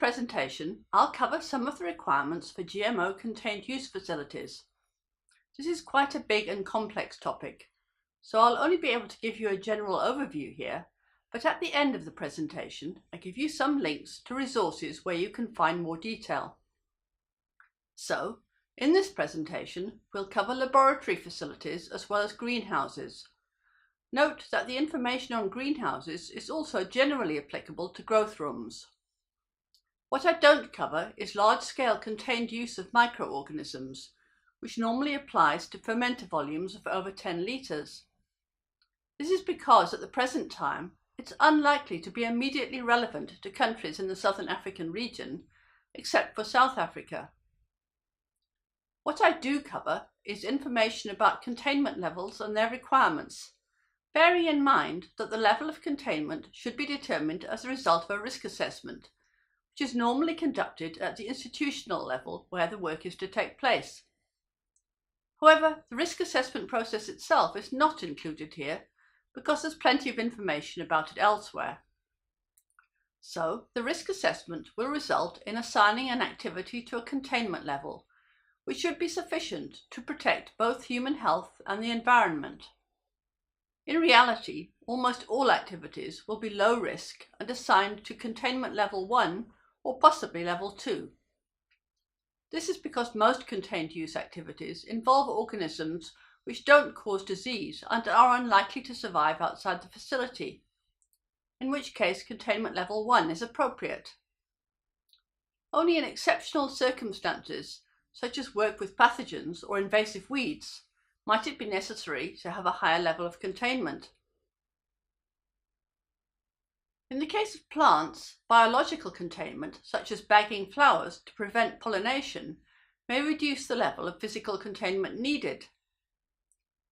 presentation, I'll cover some of the requirements for GMO-contained use facilities. This is quite a big and complex topic, so I'll only be able to give you a general overview here, but at the end of the presentation, I give you some links to resources where you can find more detail. So, in this presentation, we'll cover laboratory facilities as well as greenhouses. Note that the information on greenhouses is also generally applicable to growth rooms. What I don't cover is large-scale contained use of microorganisms, which normally applies to fermenter volumes of over 10 litres. This is because at the present time, it's unlikely to be immediately relevant to countries in the Southern African region, except for South Africa. What I do cover is information about containment levels and their requirements, bearing in mind that the level of containment should be determined as a result of a risk assessment, which is normally conducted at the institutional level where the work is to take place. However, the risk assessment process itself is not included here because there's plenty of information about it elsewhere. So, the risk assessment will result in assigning an activity to a containment level, which should be sufficient to protect both human health and the environment. In reality, almost all activities will be low risk and assigned to Containment Level 1 or possibly Level 2. This is because most contained use activities involve organisms which don't cause disease and are unlikely to survive outside the facility, in which case Containment Level 1 is appropriate. Only in exceptional circumstances, such as work with pathogens or invasive weeds, might it be necessary to have a higher level of containment. In the case of plants, biological containment, such as bagging flowers to prevent pollination, may reduce the level of physical containment needed.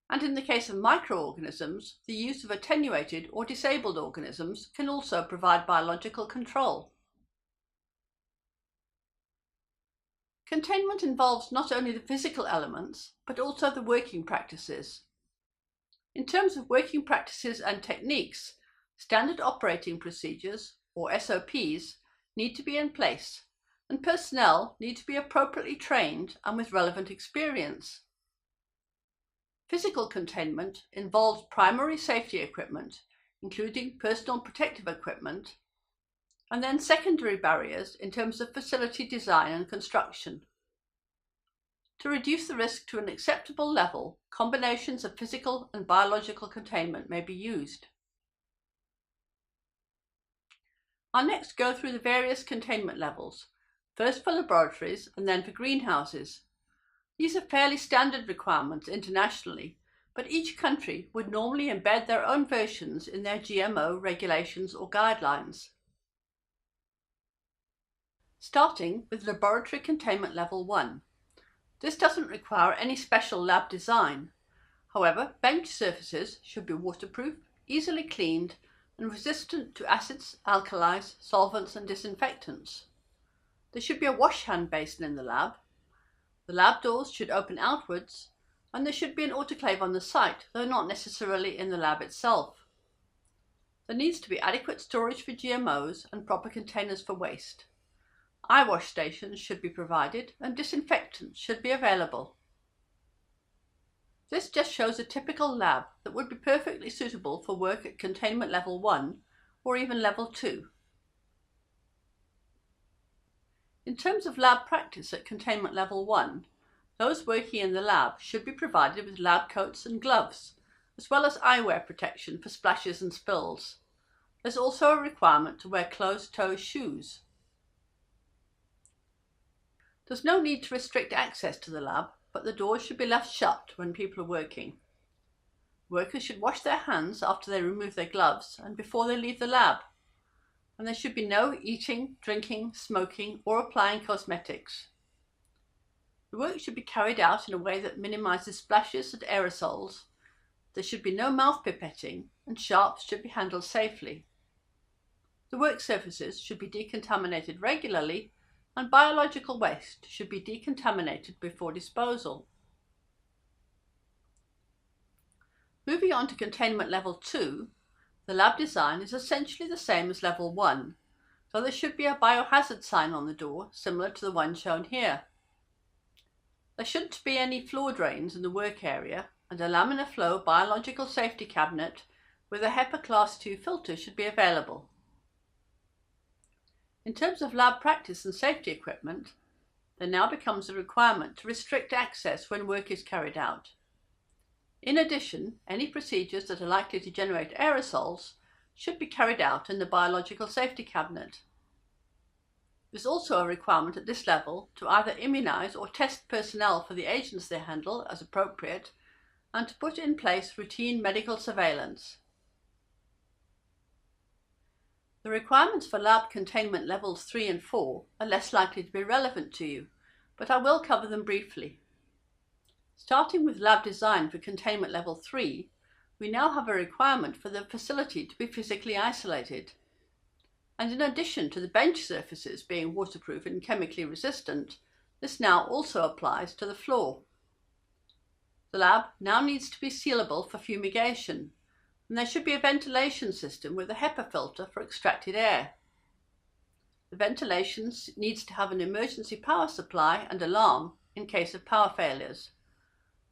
And in the case of microorganisms, the use of attenuated or disabled organisms can also provide biological control. Containment involves not only the physical elements, but also the working practices. In terms of working practices and techniques, standard operating procedures, or SOPs, need to be in place, and personnel need to be appropriately trained and with relevant experience. Physical containment involves primary safety equipment, including personal protective equipment, and then secondary barriers in terms of facility design and construction. To reduce the risk to an acceptable level, combinations of physical and biological containment may be used. I'll next go through the various containment levels, first for laboratories and then for greenhouses. These are fairly standard requirements internationally, but each country would normally embed their own versions in their GMO regulations or guidelines. Starting with Laboratory Containment Level 1. This doesn't require any special lab design. However, bench surfaces should be waterproof, easily cleaned, and resistant to acids, alkalis, solvents, and disinfectants. There should be a wash hand basin in the lab. The lab doors should open outwards, and there should be an autoclave on the site, though not necessarily in the lab itself. There needs to be adequate storage for GMOs and proper containers for waste. Eye wash stations should be provided and disinfectants should be available. This just shows a typical lab that would be perfectly suitable for work at Containment Level 1 or even Level 2. In terms of lab practice at Containment Level 1, those working in the lab should be provided with lab coats and gloves, as well as eyewear protection for splashes and spills. There's also a requirement to wear closed-toe shoes. There's no need to restrict access to the lab, but the doors should be left shut when people are working. Workers should wash their hands after they remove their gloves and before they leave the lab. And there should be no eating, drinking, smoking, or applying cosmetics. The work should be carried out in a way that minimises splashes and aerosols. There should be no mouth pipetting, and sharps should be handled safely. The work surfaces should be decontaminated regularly, and biological waste should be decontaminated before disposal. Moving on to Containment Level 2, the lab design is essentially the same as Level 1, So there should be a biohazard sign on the door, similar to the one shown here. There shouldn't be any floor drains in the work area, and a laminar flow biological safety cabinet with a HEPA Class 2 filter should be available. In terms of lab practice and safety equipment, there now becomes a requirement to restrict access when work is carried out. In addition, any procedures that are likely to generate aerosols should be carried out in the biological safety cabinet. There's also a requirement at this level to either immunize or test personnel for the agents they handle as appropriate, and to put in place routine medical surveillance. The requirements for lab containment levels 3 and 4 are less likely to be relevant to you, but I will cover them briefly. Starting with lab design for containment level 3, we now have a requirement for the facility to be physically isolated. And in addition to the bench surfaces being waterproof and chemically resistant, this now also applies to the floor. The lab now needs to be sealable for fumigation, and there should be a ventilation system with a HEPA filter for extracted air. The ventilation needs to have an emergency power supply and alarm in case of power failures,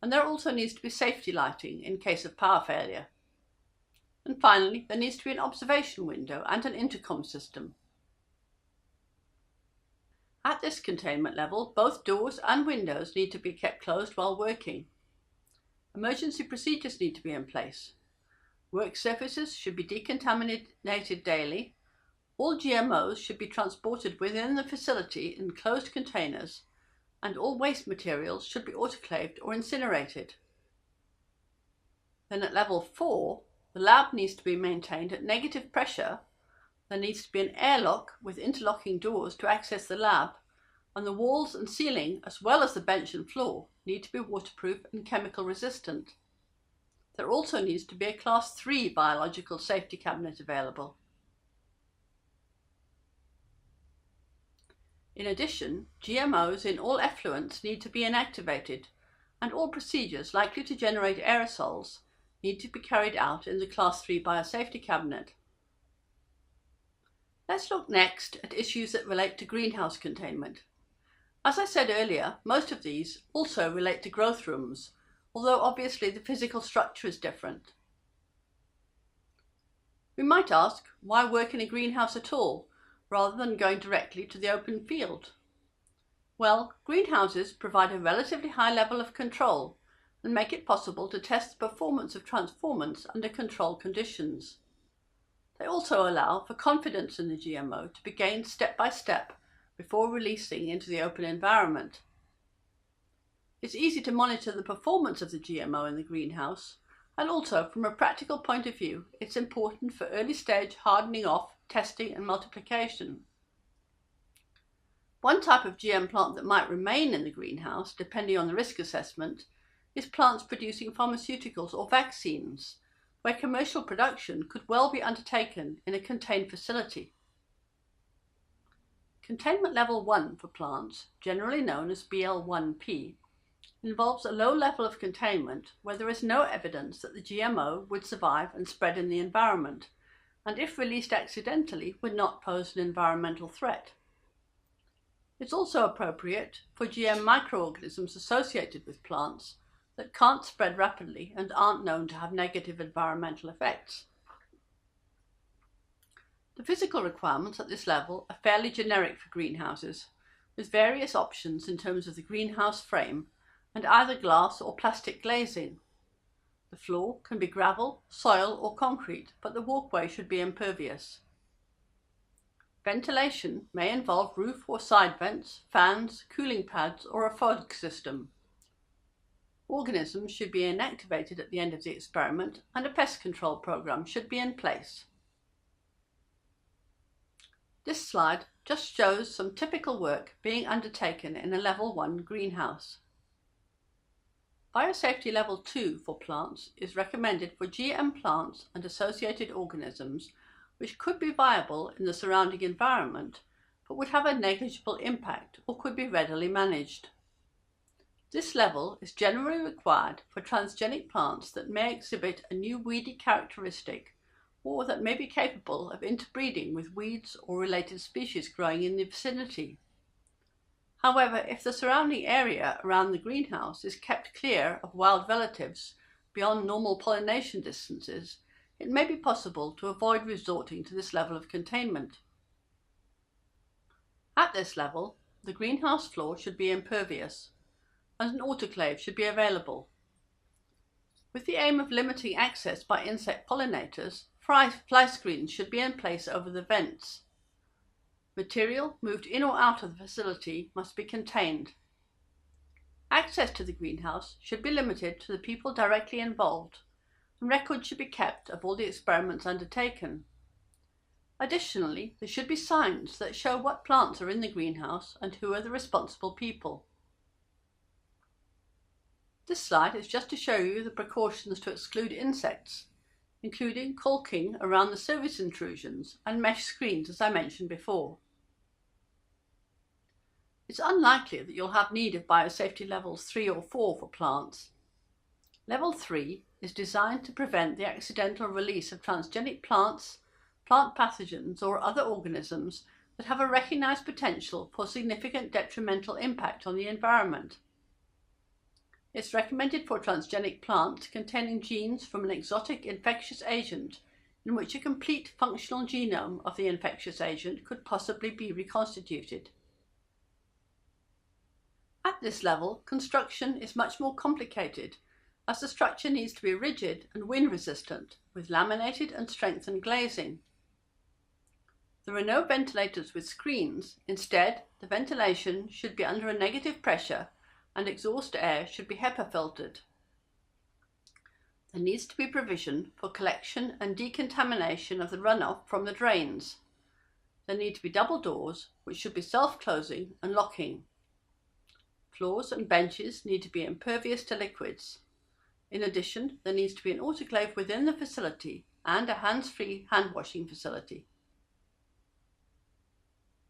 and there also needs to be safety lighting in case of power failure. And finally, there needs to be an observation window and an intercom system. At this containment level, both doors and windows need to be kept closed while working. Emergency procedures need to be in place. Work surfaces should be decontaminated daily. All GMOs should be transported within the facility in closed containers, and all waste materials should be autoclaved or incinerated. Then at level 4, the lab needs to be maintained at negative pressure. There needs to be an airlock with interlocking doors to access the lab, and the walls and ceiling, as well as the bench and floor, need to be waterproof and chemical resistant. There also needs to be a Class 3 biological safety cabinet available. In addition, GMOs in all effluents need to be inactivated, and all procedures likely to generate aerosols need to be carried out in the Class 3 biosafety cabinet. Let's look next at issues that relate to greenhouse containment. As I said earlier, most of these also relate to growth rooms, although obviously the physical structure is different. We might ask, why work in a greenhouse at all, rather than going directly to the open field? Well, greenhouses provide a relatively high level of control and make it possible to test the performance of transformants under controlled conditions. They also allow for confidence in the GMO to be gained step by step before releasing into the open environment. It's easy to monitor the performance of the GMO in the greenhouse, and also from a practical point of view, it's important for early stage hardening off, testing and multiplication. One type of GM plant that might remain in the greenhouse, depending on the risk assessment, is plants producing pharmaceuticals or vaccines, where commercial production could well be undertaken in a contained facility. Containment level 1 for plants, generally known as BL1P, involves a low level of containment where there is no evidence that the GMO would survive and spread in the environment, and if released accidentally would not pose an environmental threat. It's also appropriate for GM microorganisms associated with plants that can't spread rapidly and aren't known to have negative environmental effects. The physical requirements at this level are fairly generic for greenhouses, with various options in terms of the greenhouse frame and either glass or plastic glazing. The floor can be gravel, soil or concrete, but the walkway should be impervious. Ventilation may involve roof or side vents, fans, cooling pads or a fog system. Organisms should be inactivated at the end of the experiment, and a pest control program should be in place. This slide just shows some typical work being undertaken in a level 1 greenhouse. Biosafety level 2 for plants is recommended for GM plants and associated organisms which could be viable in the surrounding environment but would have a negligible impact or could be readily managed. This level is generally required for transgenic plants that may exhibit a new weedy characteristic or that may be capable of interbreeding with weeds or related species growing in the vicinity. However, if the surrounding area around the greenhouse is kept clear of wild relatives beyond normal pollination distances, it may be possible to avoid resorting to this level of containment. At this level, the greenhouse floor should be impervious, and an autoclave should be available. With the aim of limiting access by insect pollinators, fly screens should be in place over the vents. Material moved in or out of the facility must be contained. Access to the greenhouse should be limited to the people directly involved, and records should be kept of all the experiments undertaken. Additionally, there should be signs that show what plants are in the greenhouse and who are the responsible people. This slide is just to show you the precautions to exclude insects, including caulking around the surface intrusions and mesh screens, as I mentioned before. It's unlikely that you'll have need of biosafety levels 3 or 4 for plants. Level 3 is designed to prevent the accidental release of transgenic plants, plant pathogens or other organisms that have a recognized potential for significant detrimental impact on the environment. It's recommended for transgenic plants containing genes from an exotic infectious agent in which a complete functional genome of the infectious agent could possibly be reconstituted. At this level, construction is much more complicated, as the structure needs to be rigid and wind resistant, with laminated and strengthened glazing. There are no ventilators with screens. Instead, the ventilation should be under a negative pressure and exhaust air should be HEPA filtered. There needs to be provision for collection and decontamination of the runoff from the drains. There need to be double doors, which should be self-closing and locking. Floors and benches need to be impervious to liquids. In addition, there needs to be an autoclave within the facility and a hands-free hand-washing facility.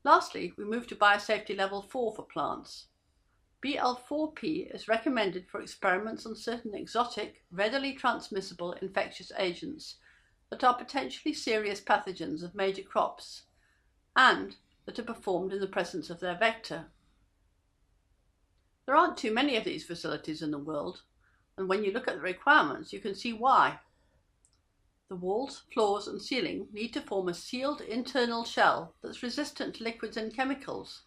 Lastly, we move to Biosafety Level 4 for plants. BL4P is recommended for experiments on certain exotic, readily transmissible infectious agents that are potentially serious pathogens of major crops and that are performed in the presence of their vector. There aren't too many of these facilities in the world, and when you look at the requirements, you can see why. The walls, floors, and ceiling need to form a sealed internal shell that's resistant to liquids and chemicals.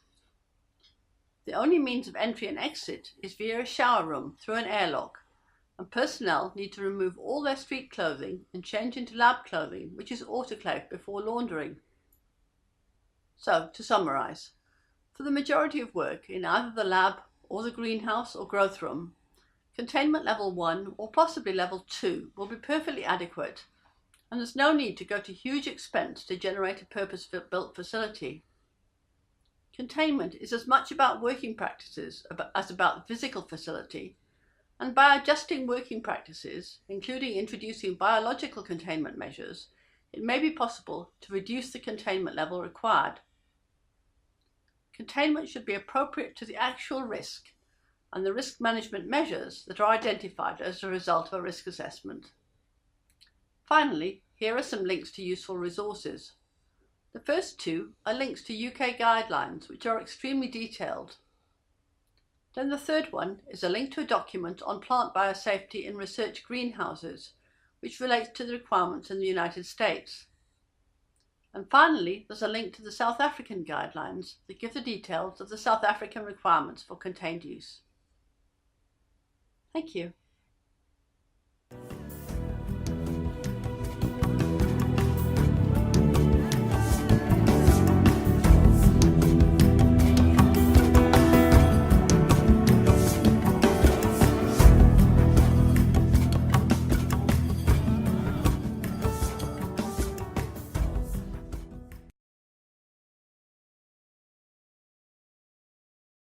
The only means of entry and exit is via a shower room through an airlock, and personnel need to remove all their street clothing and change into lab clothing, which is autoclaved before laundering. So, to summarize, for the majority of work in either the lab or the greenhouse or growth room, Containment Level 1 or possibly Level 2 will be perfectly adequate, and there's no need to go to huge expense to generate a purpose-built facility. Containment is as much about working practices as about the physical facility, and by adjusting working practices, including introducing biological containment measures, it may be possible to reduce the containment level required. Containment should be appropriate to the actual risk and the risk management measures that are identified as a result of a risk assessment. Finally, here are some links to useful resources. The first two are links to UK guidelines, which are extremely detailed. Then the third one is a link to a document on plant biosafety in research greenhouses, which relates to the requirements in the United States. And finally, there's a link to the South African guidelines that give the details of the South African requirements for contained use. Thank you.